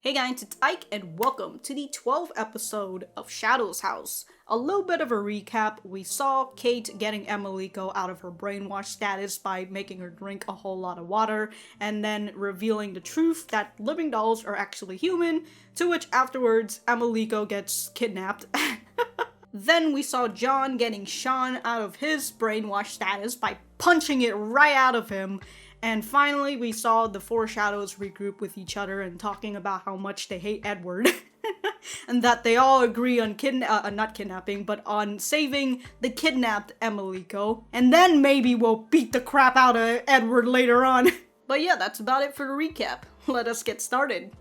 Hey guys, it's Ike and welcome to the 12th episode of Shadow's House. A little bit of a recap, we saw Kate getting Emilico out of her brainwash status by making her drink a whole lot of water, and then revealing the truth that living dolls are actually human, to which afterwards Emilico gets kidnapped. Then we saw John getting Shaun out of his brainwash status by punching it right out of him. And finally, we saw the four shadows regroup with each other and talking about how much they hate Edward. And that they all agree on not kidnapping, but on saving the kidnapped Emilico. And then maybe we'll beat the crap out of Edward later on. But yeah, that's about it for the recap. Let us get started.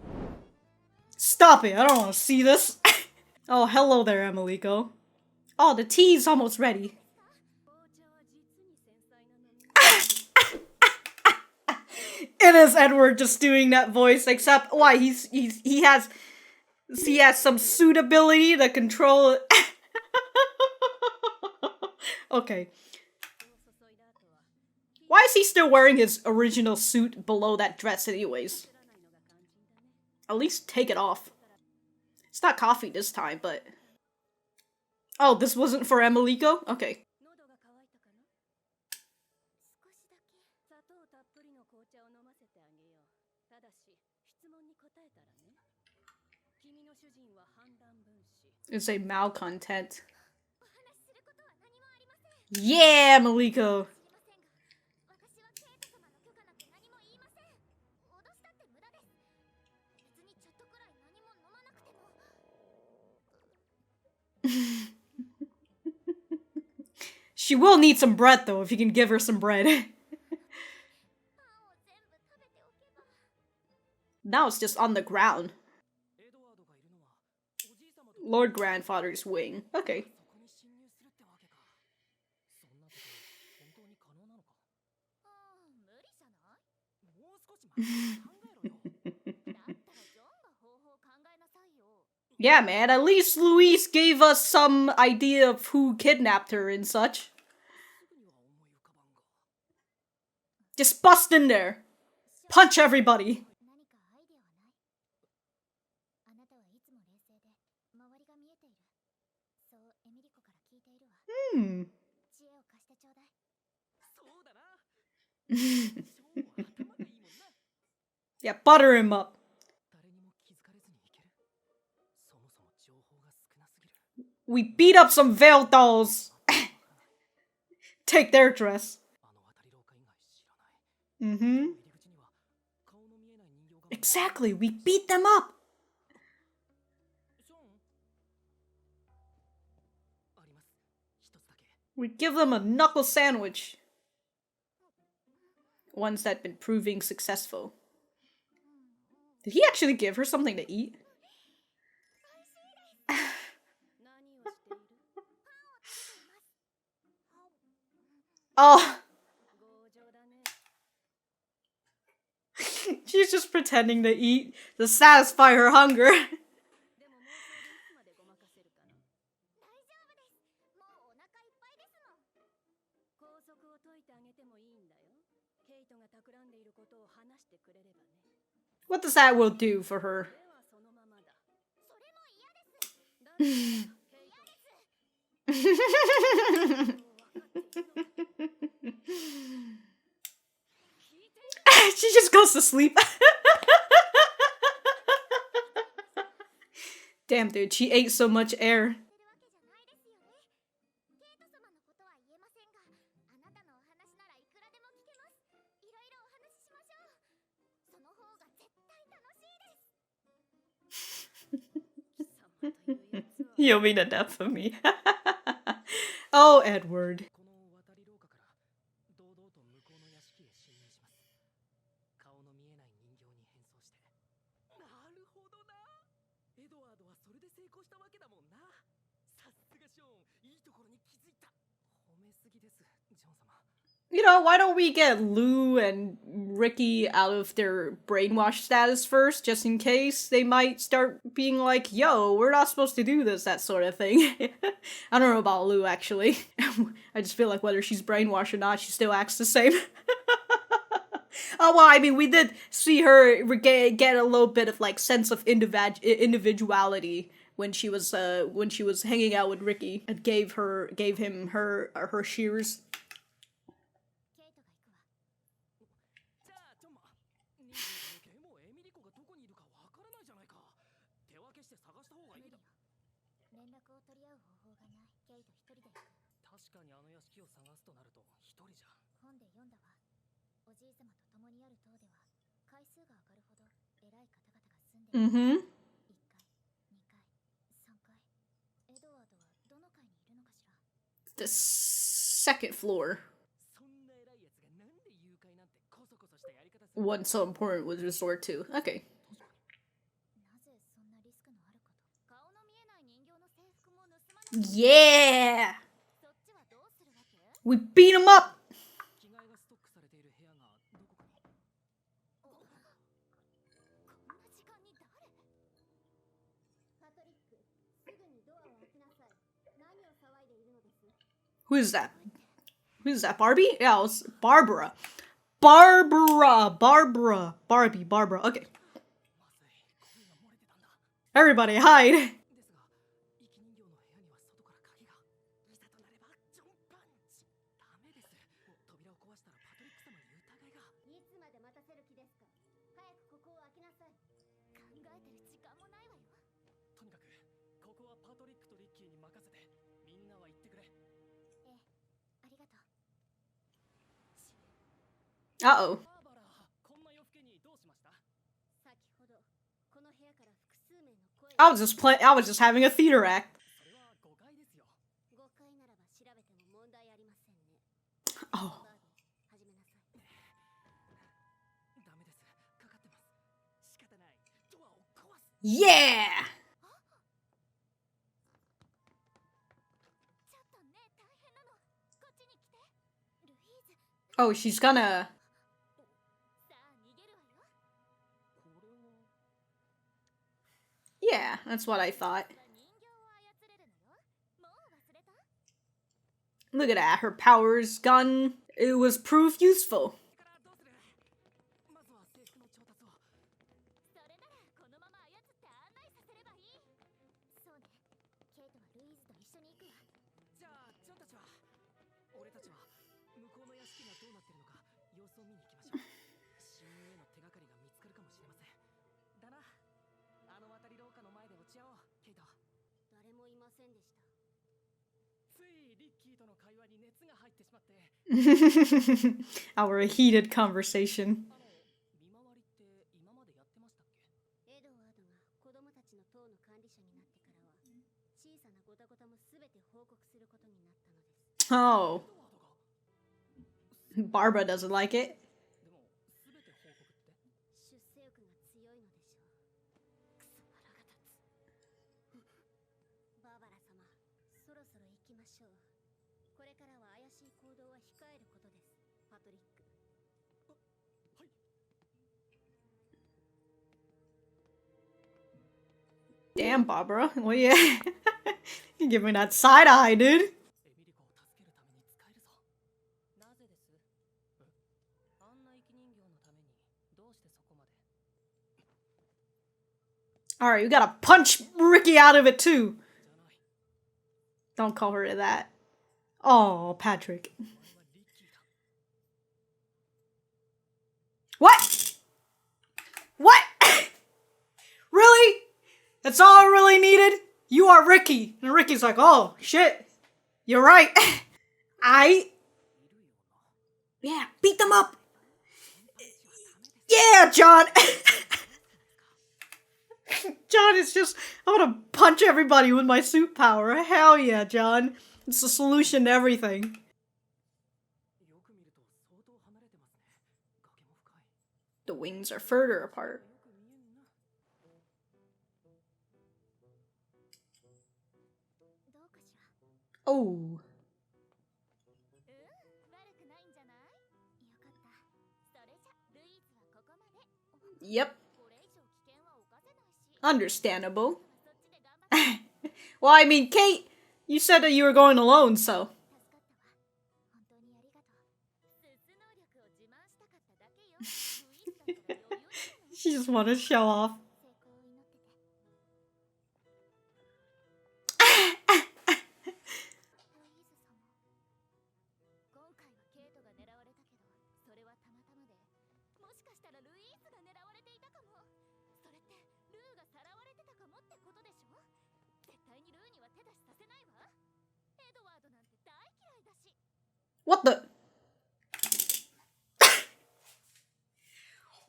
Stop it, I don't want to see this. Oh, hello there, Emilico. Oh, the tea's almost ready. It is Edward just doing that voice, except why he has some suitability to control it. Okay. Why is he still wearing his original suit below that dress anyways? At least take it off. It's not coffee this time, but... Oh, this wasn't for Emilico? Okay. It's a malcontent. Yeah, Emilico! She will need some bread though, if you can give her some bread. Now it's just on the ground. Lord Grandfather's wing. Okay. Yeah, man, at least Louise gave us some idea of who kidnapped her and such. Just bust in there. Punch everybody. Yeah, butter him up. We beat up some veiled dolls. Take their dress. Exactly, we beat them up. We give them a knuckle sandwich. Ones that been proving successful. Did he actually give her something to eat? Oh. She's just pretending to eat to satisfy her hunger. What does that will do for her? She just goes to sleep. Damn, dude, she ate so much air. You'll be the death of me. Oh, Edward. You know, why don't we get Lou and Ricky out of their brainwash status first, just in case they might start being like, yo, we're not supposed to do this, that sort of thing. I don't know about Lou, actually. I just feel like whether she's brainwashed or not, she still acts the same. Oh well, I mean, we did see her get a little bit of like sense of individuality when she was hanging out with Ricky and gave him her shears. Mm-hmm. The second floor. Wasn't so important was resort to. Okay. Yeah! We beat him up! Who is that? Who is that? Barbie? Yeah, it was Babara. Barbara. Okay. Everybody hide. Uh-oh. I was just having a theater act. Oh. Yeah! Oh, she's gonna... Yeah, that's what I thought. Look at that, her powers gun. It was proof useful. Our heated conversation. Oh. Barbara doesn't like it. Damn, Babara. Well, yeah. You give me that side eye, dude. Alright, you gotta punch Ricky out of it, too. Don't call her that. Oh, Patrick. What? What? Really? That's all I really needed? You are Ricky. And Ricky's like, oh, shit. You're right. Yeah, beat them up. Yeah, John. John is just, I'm gonna punch everybody with my suit power. Hell yeah, John. It's the solution to everything. The wings are further apart. Oh. Yep. Understandable. Well, I mean, Kate, you said that you were going alone, so. She just want to show off. What the?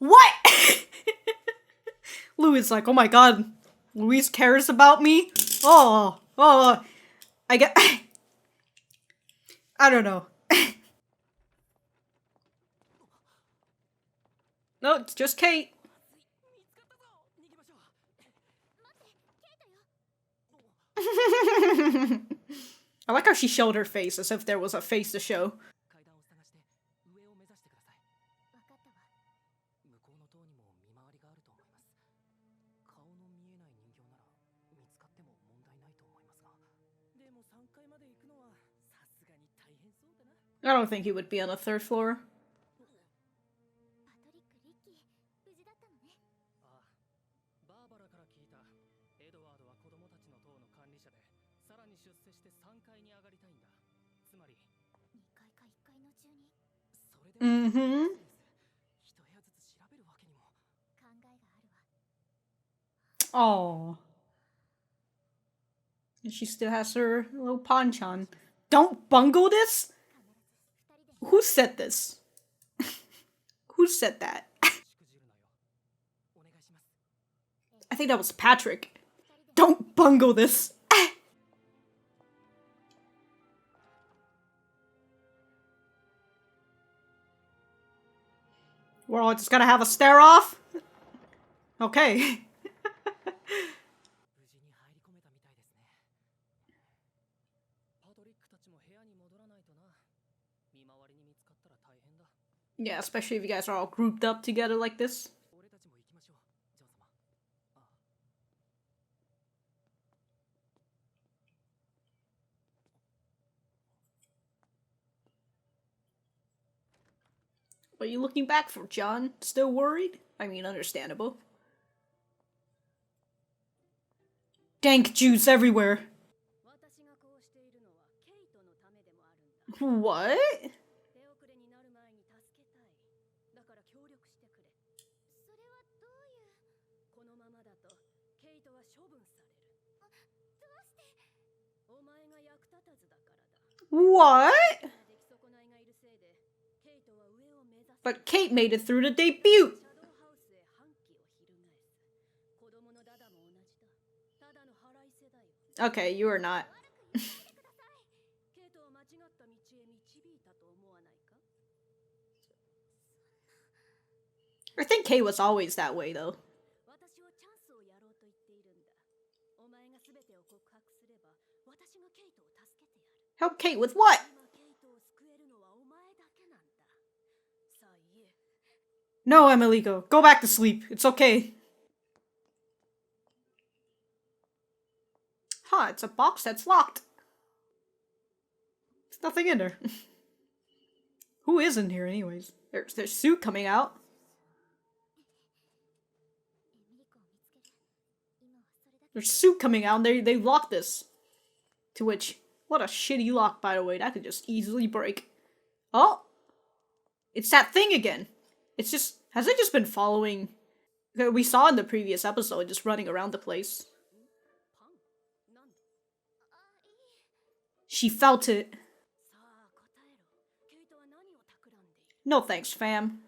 What? Lou is like, oh my god, Louise cares about me? Oh, I get. I don't know. No, it's just Kate. I like how she showed her face as if there was a face to show. I don't think he would be on the third floor. Mm-hmm. Oh. And she still has her little ponch on. Don't bungle this? Who said this? Who said that? I think that was Patrick. Don't bungle this. We're all just gonna have a stare off? Okay. Yeah, especially if you guys are all grouped up together like this. What are you looking back for, John? Still worried? I mean, understandable. Dank juice everywhere. What? What? But Kate made it through the debut. Okay, you are not. I think Kate was always that way, though. Help Kate with what? No, Emilico. Go back to sleep. It's okay. Huh, it's a box that's locked. There's nothing in there. Who is in here anyways? There's soup coming out. There's soup coming out and they locked this. To which, what a shitty lock, by the way. That could just easily break. Oh! It's that thing again. It's just, has it just been following? We saw in the previous episode, just running around the place. She felt it. No thanks, fam.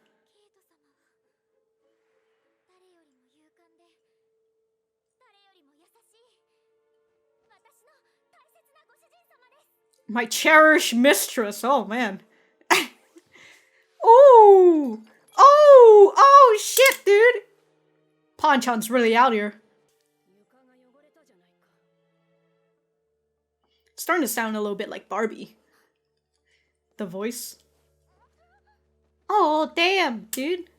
My cherished mistress. Oh, man. Ooh! Oh! Oh, shit, dude! Ponchan's really out here. It's starting to sound a little bit like Barbie. The voice. Oh, damn, dude.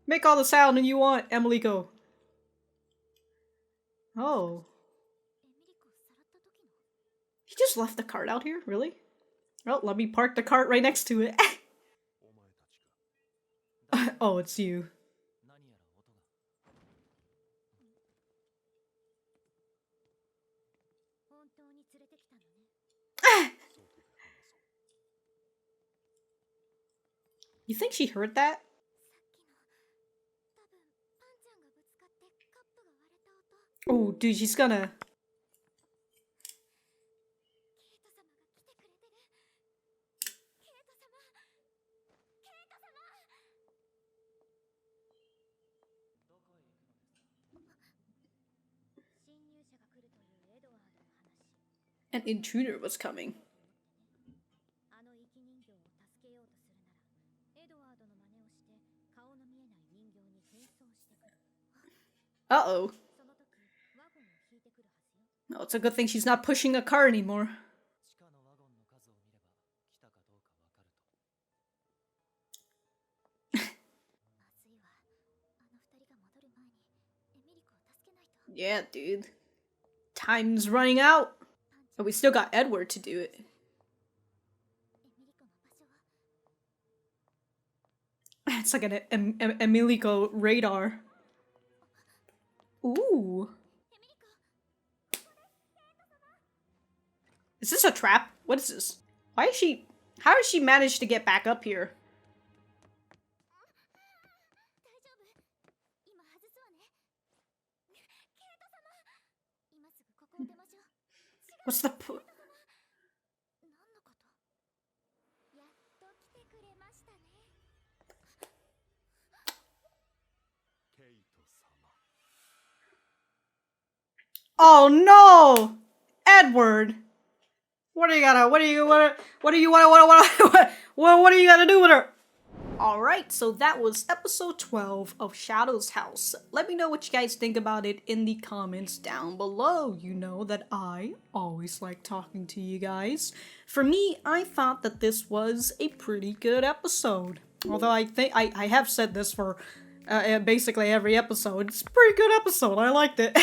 Make all the sound you want, Emilico. Oh. He just left the cart out here? Really? Well, let me park the cart right next to it. Oh, it's you. You think she heard that? Oh, dude, she's gonna... An intruder was coming. Uh-oh. No, it's a good thing she's not pushing a car anymore. Yeah, dude. Time's running out. But we still got Edward to do it. It's like an Emilico radar. Ooh. Is this a trap? What is this? Why is she... How has she managed to get back up here? What's the po- Oh no! Edward! What are you gonna do with her? Alright, so that was episode 12 of Shadow's House. Let me know what you guys think about it in the comments down below. You know that I always like talking to you guys. For me, I thought that this was a pretty good episode. Although I think I have said this for basically every episode. It's a pretty good episode. I liked it.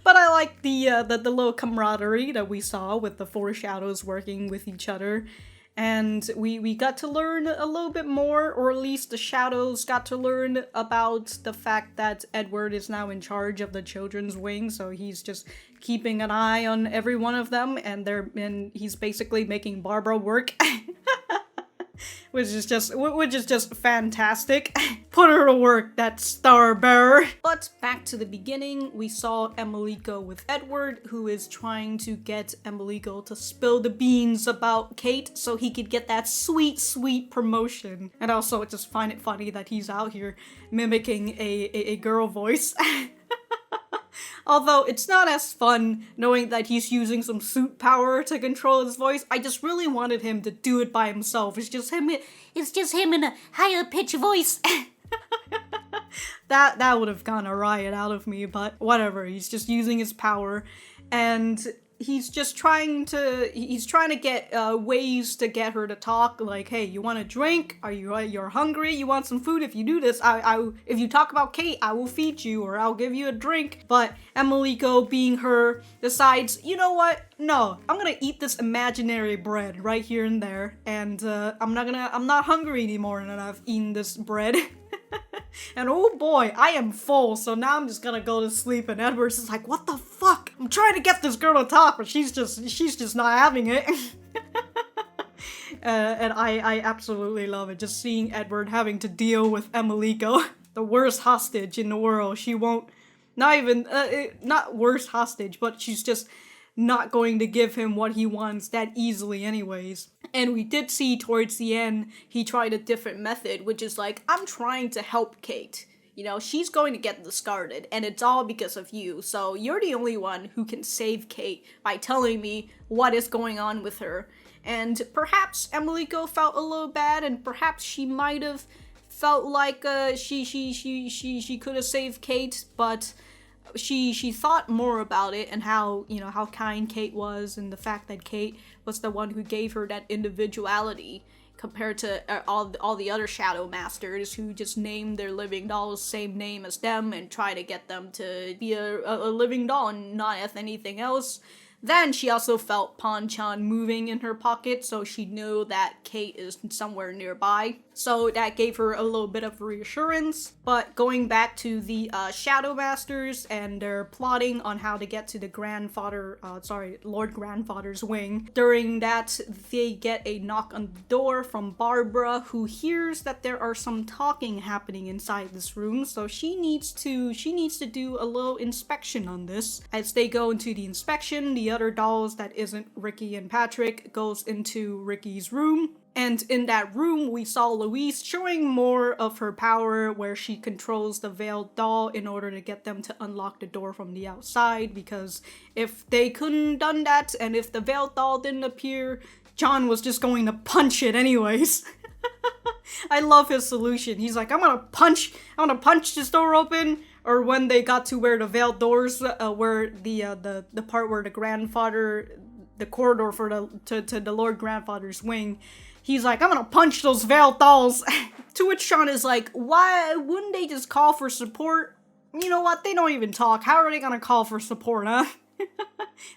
But I like the little camaraderie that we saw with the four shadows working with each other. And we got to learn a little bit more, or at least the shadows got to learn about the fact that Edward is now in charge of the children's wing, so he's just keeping an eye on every one of them, and he's basically making Babara work. Which is just fantastic. Put her to work, that star bearer. But back to the beginning, we saw Emilico with Edward, who is trying to get Emilico to spill the beans about Kate so he could get that sweet, sweet promotion. And also, I just find it funny that he's out here mimicking a girl voice. Although it's not as fun knowing that he's using some suit power to control his voice. I just really wanted him to do it by himself. It's just him in a higher pitch voice. That would have gone a riot out of me, but whatever. He's just using his power, and he's just trying to get ways to get her to talk. Like, hey, you want a drink? You're hungry? You want some food? If you do this, if you talk about Kate, I will feed you, or I'll give you a drink. But Emilico, being her, decides, you know what? No, I'm gonna eat this imaginary bread right here and there, and I'm not hungry anymore, and I've eaten this bread. And oh boy, I am full, so now I'm just gonna go to sleep. And Edward's is like, what the fuck? I'm trying to get this girl to talk, but she's just not having it. And I absolutely love it, just seeing Edward having to deal with Emilico, the worst hostage in the world. She won't, not worst hostage, but she's just not going to give him what he wants that easily anyways. And we did see towards the end, he tried a different method, which is like, I'm trying to help Kate. You know, she's going to get discarded, and it's all because of you. So you're the only one who can save Kate by telling me what is going on with her. And perhaps Emilico felt a little bad, and perhaps she might have felt like she could have saved Kate, but she thought more about it and how, you know, how kind Kate was, and the fact that Kate was the one who gave her that individuality compared to all the other shadow masters who just named their living dolls same name as them and try to get them to be a living doll and not as anything else. Then she also felt Panchan moving in her pocket, so she knew that Kate is somewhere nearby. So that gave her a little bit of reassurance. But going back to the Shadow Masters and their plotting on how to get to the Lord Grandfather's wing. During that, they get a knock on the door from Babara, who hears that there are some talking happening inside this room. So she needs to do a little inspection on this. As they go into the inspection, the other dolls that isn't Ricky and Patrick goes into Ricky's room. And in that room, we saw Louise showing more of her power, where she controls the veiled doll in order to get them to unlock the door from the outside, because if they couldn't done that, and if the veiled doll didn't appear, John was just going to punch it anyways. I love his solution. He's like, I'm gonna punch this door open. Or when they got to where the veiled doors, where the part where the grandfather, the corridor for to the Lord Grandfather's wing, he's like, I'm gonna punch those veiled dolls. To which Shaun is like, why wouldn't they just call for support? You know what? They don't even talk. How are they gonna call for support, huh?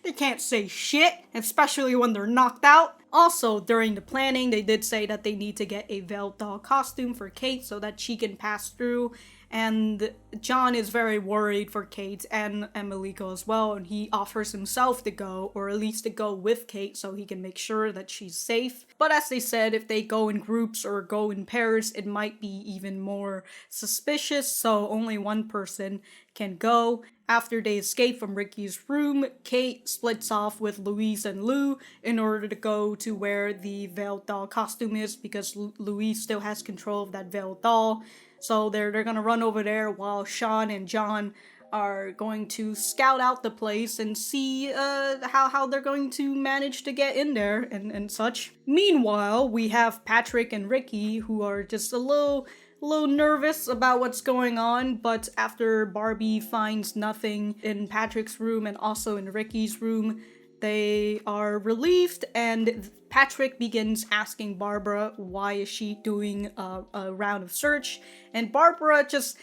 They can't say shit, especially when they're knocked out. Also, during the planning, they did say that they need to get a veiled doll costume for Kate so that she can pass through. And John is very worried for Kate and Emilico as well, and he offers himself to go, or at least to go with Kate so he can make sure that she's safe. But as they said, if they go in groups or go in pairs, it might be even more suspicious, so only one person can go. After they escape from Ricky's room, Kate splits off with Louise and Lou in order to go to where the veiled doll costume is, because Louise still has control of that veiled doll. So they're gonna run over there while Shaun and John are going to scout out the place and see how they're going to manage to get in there and such. Meanwhile, we have Patrick and Ricky, who are just a little nervous about what's going on, but after Barbie finds nothing in Patrick's room and also in Ricky's room, they are relieved, and Patrick begins asking Babara why is she doing a round of search, and Babara just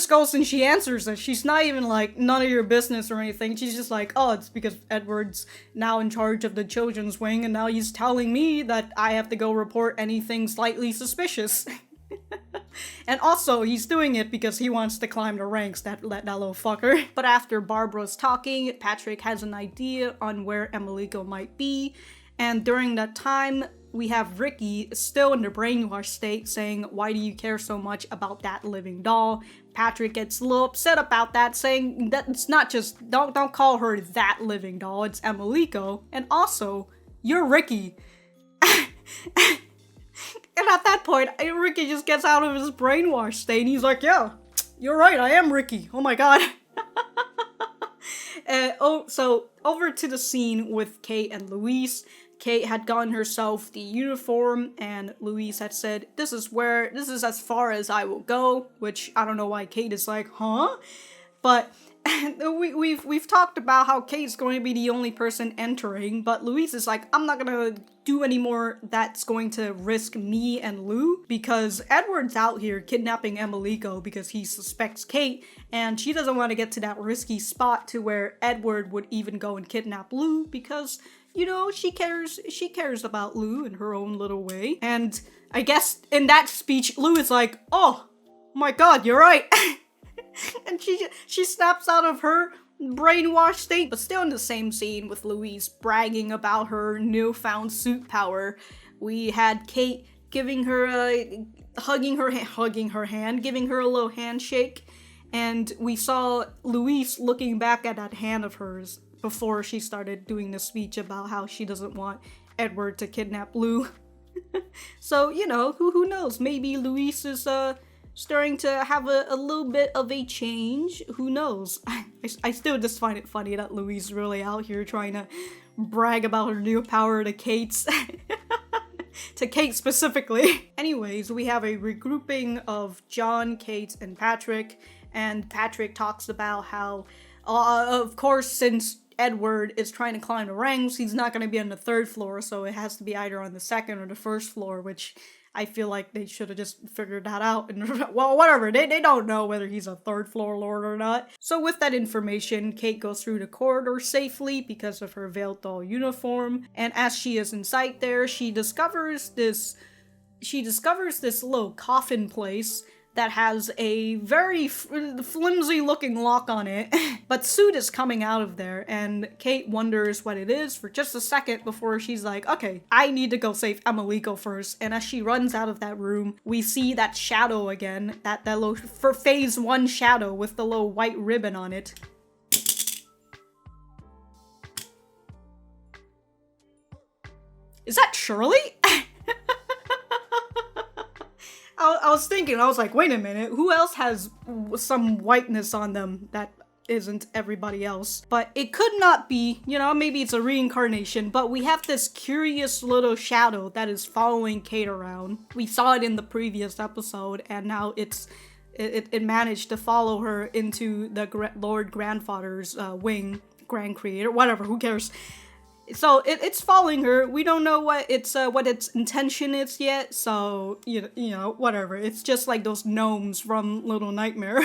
goes and she answers it. She's not even like, none of your business or anything. She's just like, oh, it's because Edward's now in charge of the children's wing, and now he's telling me that I have to go report anything slightly suspicious. And also, he's doing it because he wants to climb the ranks, that little fucker. But after Barbara's talking, Patrick has an idea on where Emilico might be, and during that time, we have Ricky still in the brainwash state saying, why do you care so much about that living doll? Patrick gets a little upset about that, saying that it's not just, don't call her that living doll, it's Emilico. And also, you're Ricky. And at that point, Ricky just gets out of his brainwash state and he's like, yeah, you're right, I am Ricky. Oh my god. So over to the scene with Kate and Louise. Kate had gotten herself the uniform, and Louise had said, this is as far as I will go, which I don't know why Kate is like, huh? But we've talked about how Kate's going to be the only person entering, but Louise is like, I'm not gonna do any more that's going to risk me and Lou, because Edward's out here kidnapping Emilico because he suspects Kate, and she doesn't want to get to that risky spot to where Edward would even go and kidnap Lou, because, you know, she cares about Lou in her own little way. And I guess in that speech, Lou is like, oh my god, you're right. And she snaps out of her brainwashed state. But still in the same scene with Louise bragging about her newfound suit power, we had Kate giving her hugging her hand, giving her a little handshake, and we saw Louise looking back at that hand of hers before she started doing the speech about how she doesn't want Edward to kidnap Lou. So, you know, who knows? Maybe Louise is starting to have a little bit of a change. Who knows? I still just find it funny that Louise is really out here trying to brag about her new power to Kate's. To Kate specifically. Anyways, we have a regrouping of John, Kate, and Patrick. And Patrick talks about how, of course, since Edward is trying to climb the ranks, he's not going to be on the 3rd floor, so it has to be either on the 2nd or the 1st floor, which I feel like they should have just figured that out. And well, whatever. They don't know whether he's a 3rd floor lord or not. So with that information, Kate goes through the corridor safely because of her veiled doll uniform. And as she is inside there, she discovers this she discovers this little coffin place that has a very flimsy looking lock on it, but soot is coming out of there, and Kate wonders what it is for just a second before she's like, okay, I need to go save Emilico first. And as she runs out of that room, we see that shadow again, that little, for phase 1 shadow with the little white ribbon on it. Is that Shirley? I was thinking, I was like, wait a minute, who else has some whiteness on them that isn't everybody else? But it could not be, you know, maybe it's a reincarnation, but we have this curious little shadow that is following Kate around. We saw it in the previous episode, and now it managed to follow her into the Lord Grandfather's wing, Grand Creator, whatever, who cares? So it's following her. We don't know what its intention is yet, so you know, whatever. It's just like those gnomes from Little Nightmare.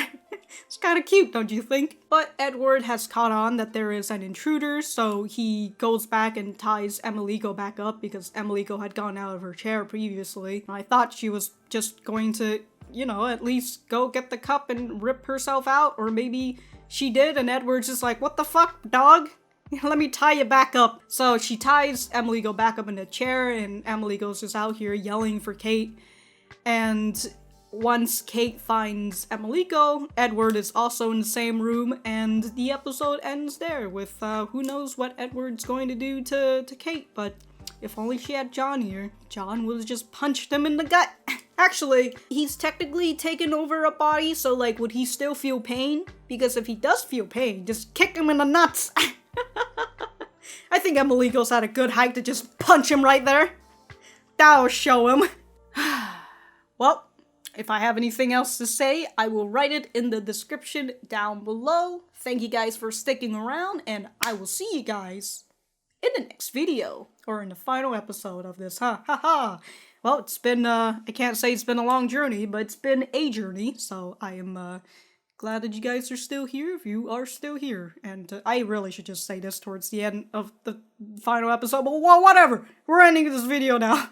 It's kind of cute, don't you think? But Edward has caught on that there is an intruder, so he goes back and ties Emilico back up because Emilico had gone out of her chair previously. I thought she was just going to, you know, at least go get the cup and rip herself out, or maybe she did and Edward's just like, what the fuck, dog? Let me tie you back up. So she ties Emilico back up in the chair, and Emilico's just out here yelling for Kate. And once Kate finds Emilico, Edward is also in the same room, and the episode ends there with who knows what Edward's going to do to Kate. But if only she had John here. John would have just punched him in the gut. Actually, he's technically taken over a body, so like, would he still feel pain? Because if he does feel pain, just kick him in the nuts. I think Emilico's had a good hike to just punch him right there. That'll show him. Well, if I have anything else to say, I will write it in the description down below. Thank you guys for sticking around, and I will see you guys in the next video, or in the final episode of this, ha ha ha. Well, it's been, I can't say it's been a long journey, but it's been a journey, so I am, glad that you guys are still here, if you are still here. And I really should just say this towards the end of the final episode, but well, whatever. We're ending this video now.